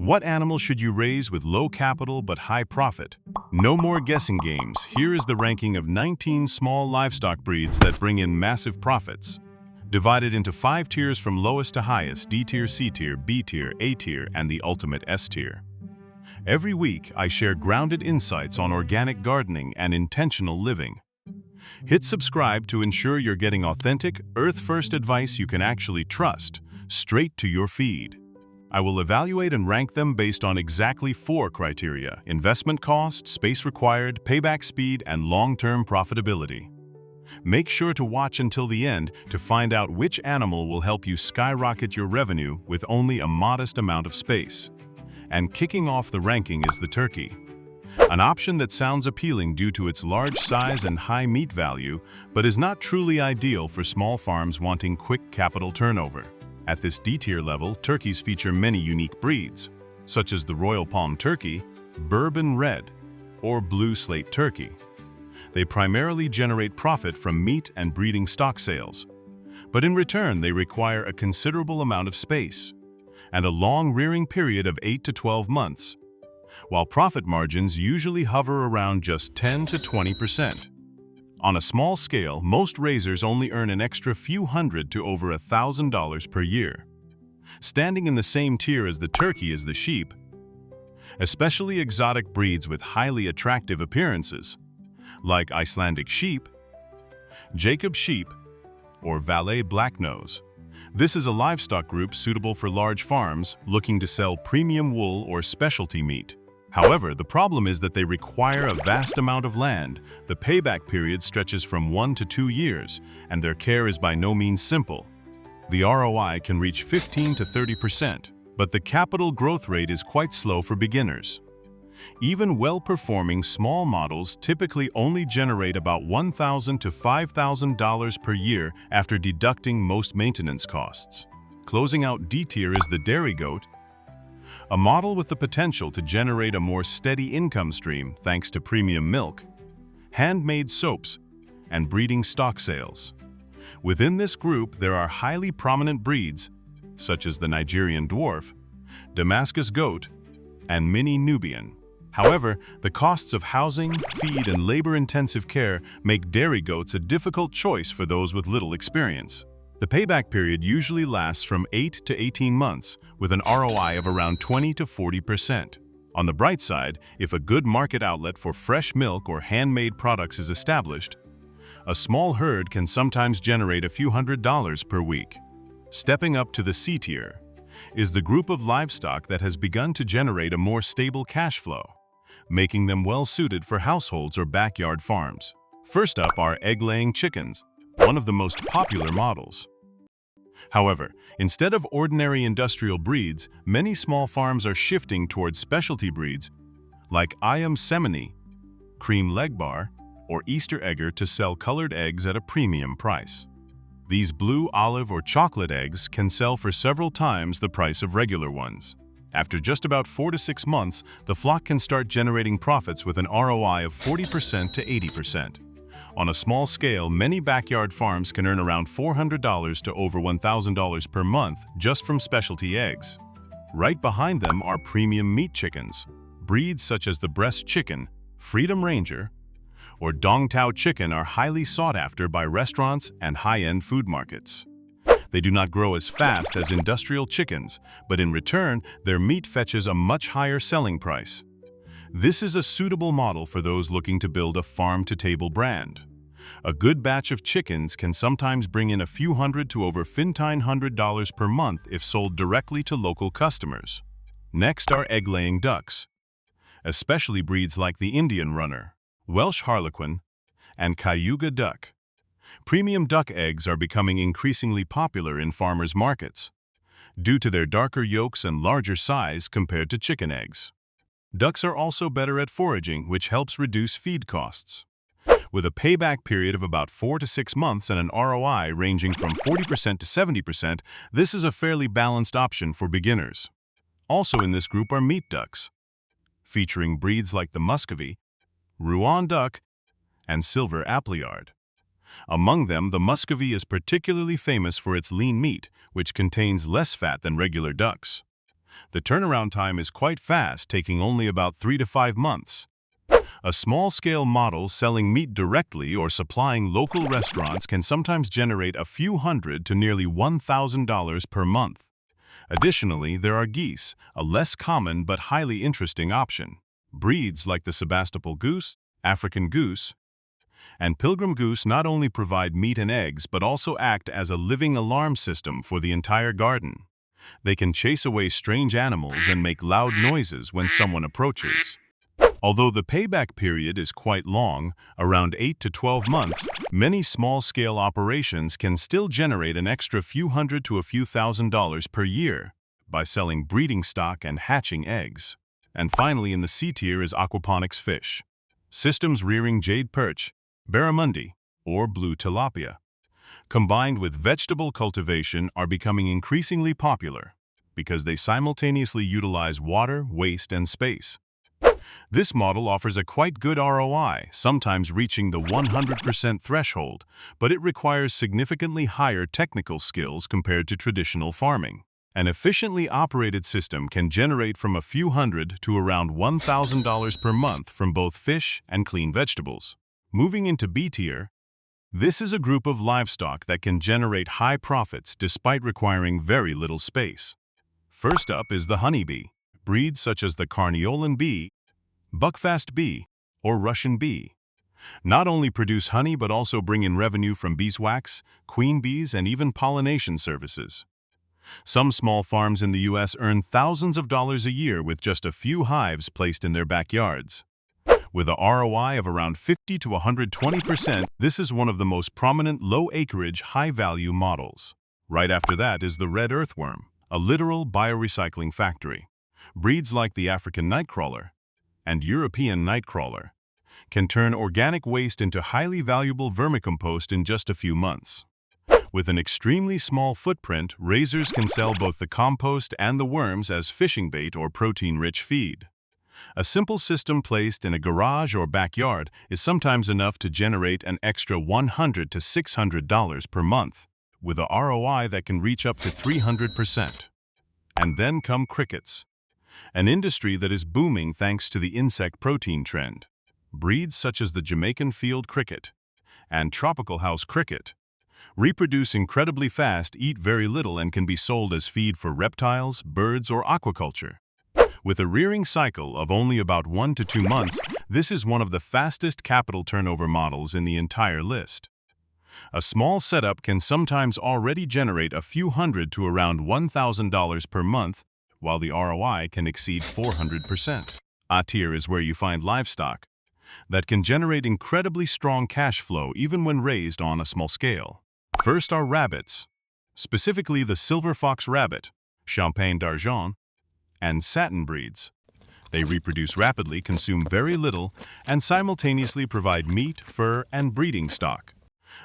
What animal should you raise with low capital but high profit? No more guessing games. Here is the ranking of 19 small livestock breeds that bring in massive profits. Divided into 5 tiers from lowest to highest: D tier, C tier, B tier, A tier, and the ultimate S tier. Every week, I share grounded insights on organic gardening and intentional living. Hit subscribe to ensure you're getting authentic, earth-first advice you can actually trust, straight to your feed. I will evaluate and rank them based on exactly 4 criteria: investment cost, space required, payback speed, and long-term profitability. Make sure to watch until the end to find out which animal will help you skyrocket your revenue with only a modest amount of space. And kicking off the ranking is the turkey. An option that sounds appealing due to its large size and high meat value, but is not truly ideal for small farms wanting quick capital turnover. At this D-tier level, turkeys feature many unique breeds, such as the Royal Palm Turkey, Bourbon Red, or Blue Slate Turkey. They primarily generate profit from meat and breeding stock sales, but in return they require a considerable amount of space and a long rearing period of 8 to 12 months, while profit margins usually hover around just 10 to 20%. On a small scale, most raisers only earn an extra few hundred to over $1,000 per year. Standing in the same tier as the turkey is the sheep. Especially exotic breeds with highly attractive appearances, like Icelandic sheep, Jacob sheep, or Valais Blacknose. This is a livestock group suitable for large farms looking to sell premium wool or specialty meat. However, the problem is that they require a vast amount of land. The payback period stretches from 1 to 2 years, and their care is by no means simple. The ROI can reach 15 to 30%, but the capital growth rate is quite slow for beginners. Even well-performing small models typically only generate about $1,000 to $5,000 per year after deducting most maintenance costs. Closing out D-tier is the dairy goat, a model with the potential to generate a more steady income stream thanks to premium milk, handmade soaps, and breeding stock sales. Within this group, there are highly prominent breeds, such as the Nigerian dwarf, Damascus goat, and mini Nubian. However, the costs of housing, feed, and labor-intensive care make dairy goats a difficult choice for those with little experience. The payback period usually lasts from 8 to 18 months, with an ROI of around 20 to 40%. On the bright side, if a good market outlet for fresh milk or handmade products is established, a small herd can sometimes generate a few $100s per week. Stepping up to the C tier is the group of livestock that has begun to generate a more stable cash flow, making them well-suited for households or backyard farms. First up are egg-laying chickens, one of the most popular models. However, instead of ordinary industrial breeds, many small farms are shifting towards specialty breeds like Ayam Semini, Cream Legbar, or Easter Egger to sell colored eggs at a premium price. These blue, olive, or chocolate eggs can sell for several times the price of regular ones. After just about 4 to 6 months, the flock can start generating profits with an ROI of 40% to 80%. On a small scale, many backyard farms can earn around $400 to over $1,000 per month just from specialty eggs. Right behind them are premium meat chickens. Breeds such as the breast chicken, Freedom Ranger, or Dongtao chicken are highly sought after by restaurants and high-end food markets. They do not grow as fast as industrial chickens, but in return, their meat fetches a much higher selling price. This is a suitable model for those looking to build a farm-to-table brand. A good batch of chickens can sometimes bring in a few hundred to over $1,500 per month if sold directly to local customers. Next are egg-laying ducks, especially breeds like the Indian Runner, Welsh Harlequin, and Cayuga duck. Premium duck eggs are becoming increasingly popular in farmers' markets due to their darker yolks and larger size compared to chicken eggs. Ducks are also better at foraging, which helps reduce feed costs. With a payback period of about 4 to 6 months and an ROI ranging from 40% to 70%, this is a fairly balanced option for beginners. Also in this group are meat ducks, featuring breeds like the Muscovy, Rouen duck, and Silver Appleyard. Among them, the Muscovy is particularly famous for its lean meat, which contains less fat than regular ducks. The turnaround time is quite fast, taking only about 3 to 5 months. A small-scale model selling meat directly or supplying local restaurants can sometimes generate a few hundred to nearly $1,000 per month. Additionally, there are geese, a less common but highly interesting option. Breeds like the Sebastopol goose, African goose, and pilgrim goose not only provide meat and eggs but also act as a living alarm system for the entire garden. They can chase away strange animals and make loud noises when someone approaches. Although the payback period is quite long, around 8 to 12 months, many small-scale operations can still generate an extra few hundred to a few $1,000s per year by selling breeding stock and hatching eggs. And finally, in the C tier is aquaponics fish. Systems rearing jade perch, barramundi, or blue tilapia, combined with vegetable cultivation, are becoming increasingly popular because they simultaneously utilize water, waste, and space. This model offers a quite good ROI, sometimes reaching the 100% threshold, but it requires significantly higher technical skills compared to traditional farming. An efficiently operated system can generate from a few hundred to around $1,000 per month from both fish and clean vegetables. Moving into B tier, this is a group of livestock that can generate high profits despite requiring very little space. First up is the honeybee. Breeds such as the Carniolan bee, Buckfast bee, or Russian bee not only produce honey but also bring in revenue from beeswax, queen bees, and even pollination services. Some small farms in the U.S. earn thousands of dollars a year with just a few hives placed in their backyards. With a ROI of around 50 to 120%, this is one of the most prominent low-acreage, high-value models. Right after that is the red earthworm, a literal biorecycling factory. Breeds like the African nightcrawler and European nightcrawler can turn organic waste into highly valuable vermicompost in just a few months. With an extremely small footprint, raisers can sell both the compost and the worms as fishing bait or protein-rich feed. A simple system placed in a garage or backyard is sometimes enough to generate an extra $100 to $600 per month, with a ROI that can reach up to 300%. And then come crickets, an industry that is booming thanks to the insect protein trend. Breeds such as the Jamaican field cricket and tropical house cricket reproduce incredibly fast, eat very little, and can be sold as feed for reptiles, birds, or aquaculture. With a rearing cycle of only about 1 to 2 months, this is one of the fastest capital turnover models in the entire list. A small setup can sometimes already generate a few hundred to around $1,000 per month, while the ROI can exceed 400%. A tier is where you find livestock that can generate incredibly strong cash flow even when raised on a small scale. First are rabbits, specifically the silver fox rabbit, Champagne d'Argent, and satin breeds. They reproduce rapidly, consume very little, and simultaneously provide meat, fur, and breeding stock.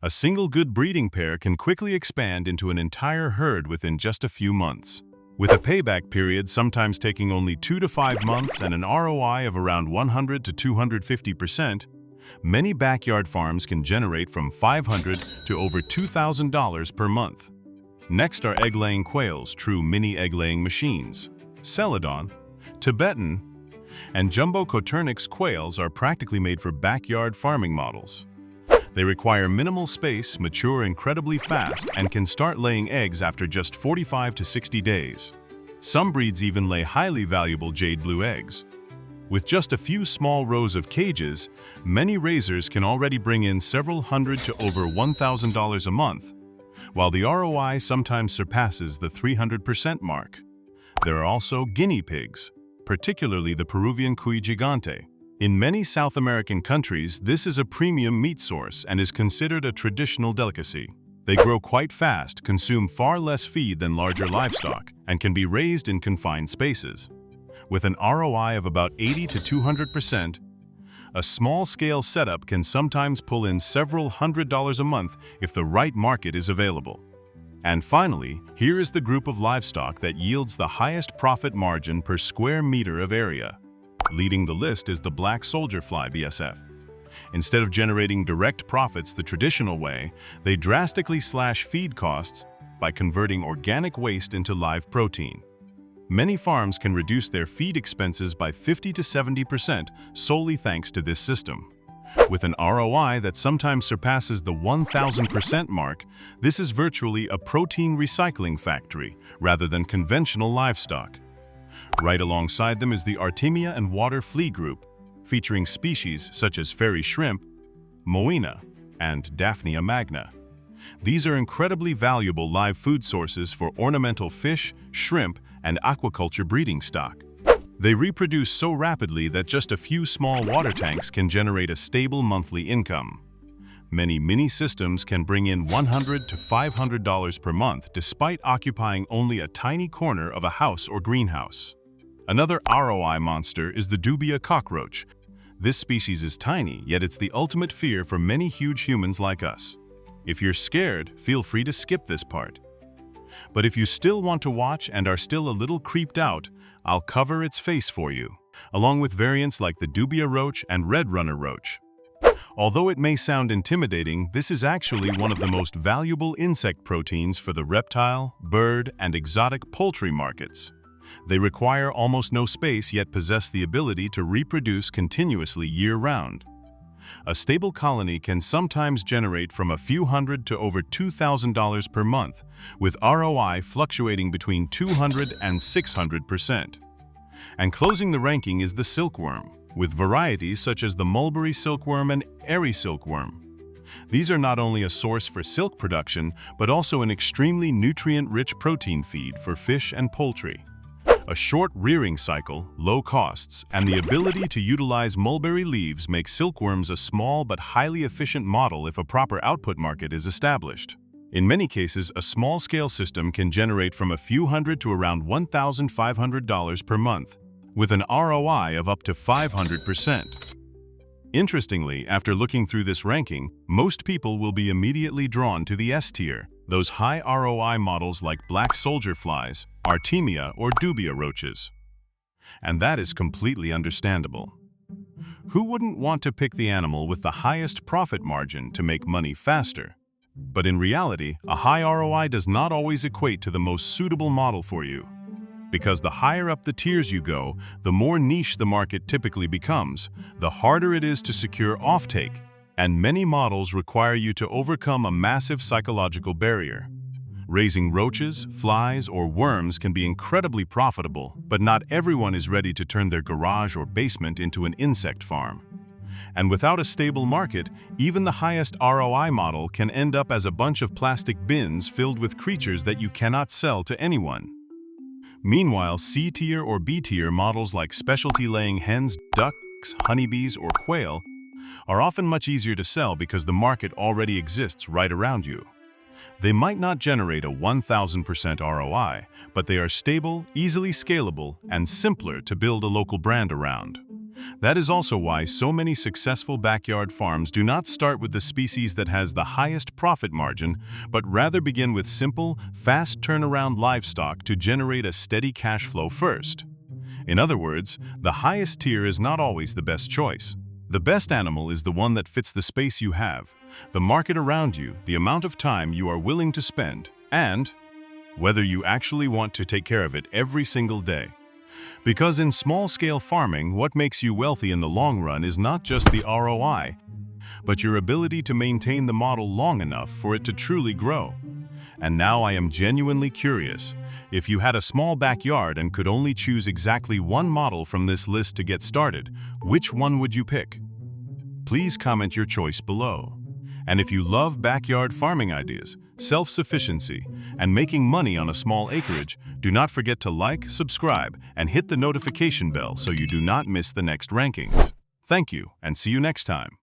A single good breeding pair can quickly expand into an entire herd within just a few months. With a payback period sometimes taking only 2 to 5 months and an ROI of around 100 to 250%, many backyard farms can generate from $500 to over $2,000 per month. Next are egg-laying quails, true mini egg-laying machines. Celadon, Tibetan, and Jumbo Coturnix quails are practically made for backyard farming models. They require minimal space, mature incredibly fast, and can start laying eggs after just 45 to 60 days. Some breeds even lay highly valuable jade blue eggs. With just a few small rows of cages, many raisers can already bring in several hundred to over $1,000 a month, while the ROI sometimes surpasses the 300% mark. There are also guinea pigs, particularly the Peruvian cuy gigante. In many South American countries, this is a premium meat source and is considered a traditional delicacy. They grow quite fast, consume far less feed than larger livestock, and can be raised in confined spaces. With an ROI of about 80 to 200%, a small-scale setup can sometimes pull in several $100s a month if the right market is available. And finally, here is the group of livestock that yields the highest profit margin per square meter of area. Leading the list is the black soldier fly BSF. Instead of generating direct profits the traditional way, they drastically slash feed costs by converting organic waste into live protein. Many farms can reduce their feed expenses by 50 to 70% solely thanks to this system. With an ROI that sometimes surpasses the 1,000% mark, this is virtually a protein recycling factory rather than conventional livestock. Right alongside them is the Artemia and water flea group, featuring species such as fairy shrimp, moina, and Daphnia magna. These are incredibly valuable live food sources for ornamental fish, shrimp, and aquaculture breeding stock. They reproduce so rapidly that just a few small water tanks can generate a stable monthly income. Many mini systems can bring in $100 to $500 per month despite occupying only a tiny corner of a house or greenhouse. Another ROI monster is the dubia cockroach. This species is tiny, yet it's the ultimate fear for many huge humans like us. If you're scared, feel free to skip this part. But if you still want to watch and are still a little creeped out, I'll cover its face for you, along with variants like the dubia roach and red runner roach. Although it may sound intimidating, this is actually one of the most valuable insect proteins for the reptile, bird, and exotic poultry markets. They require almost no space yet possess the ability to reproduce continuously year-round. A stable colony can sometimes generate from a few hundred to over $2,000 per month, with ROI fluctuating between 200 and 600%. And closing the ranking is the silkworm, with varieties such as the mulberry silkworm and airy silkworm. These are not only a source for silk production, but also an extremely nutrient-rich protein feed for fish and poultry. A short rearing cycle, low costs, and the ability to utilize mulberry leaves make silkworms a small but highly efficient model if a proper output market is established. In many cases, a small-scale system can generate from a few hundred to around $1,500 per month, with an ROI of up to 500%. Interestingly, after looking through this ranking, most people will be immediately drawn to the S tier, those high ROI models like black soldier flies, Artemia, or dubia roaches. And that is completely understandable. Who wouldn't want to pick the animal with the highest profit margin to make money faster? But in reality, a high ROI does not always equate to the most suitable model for you. Because the higher up the tiers you go, the more niche the market typically becomes, the harder it is to secure offtake, and many models require you to overcome a massive psychological barrier. Raising roaches, flies, or worms can be incredibly profitable, but not everyone is ready to turn their garage or basement into an insect farm. And without a stable market, even the highest ROI model can end up as a bunch of plastic bins filled with creatures that you cannot sell to anyone. Meanwhile, C-tier or B-tier models like specialty-laying hens, ducks, honeybees, or quail are often much easier to sell because the market already exists right around you. They might not generate a 1,000% ROI, but they are stable, easily scalable, and simpler to build a local brand around. That is also why so many successful backyard farms do not start with the species that has the highest profit margin, but rather begin with simple, fast turnaround livestock to generate a steady cash flow first. In other words, the highest tier is not always the best choice. The best animal is the one that fits the space you have, the market around you, the amount of time you are willing to spend, and whether you actually want to take care of it every single day. Because in small-scale farming, what makes you wealthy in the long run is not just the ROI, but your ability to maintain the model long enough for it to truly grow. And now I am genuinely curious. If you had a small backyard and could only choose exactly one model from this list to get started, which one would you pick? Please comment your choice below. And if you love backyard farming ideas, self-sufficiency, and making money on a small acreage, do not forget to like, subscribe, and hit the notification bell so you do not miss the next rankings. Thank you, and see you next time.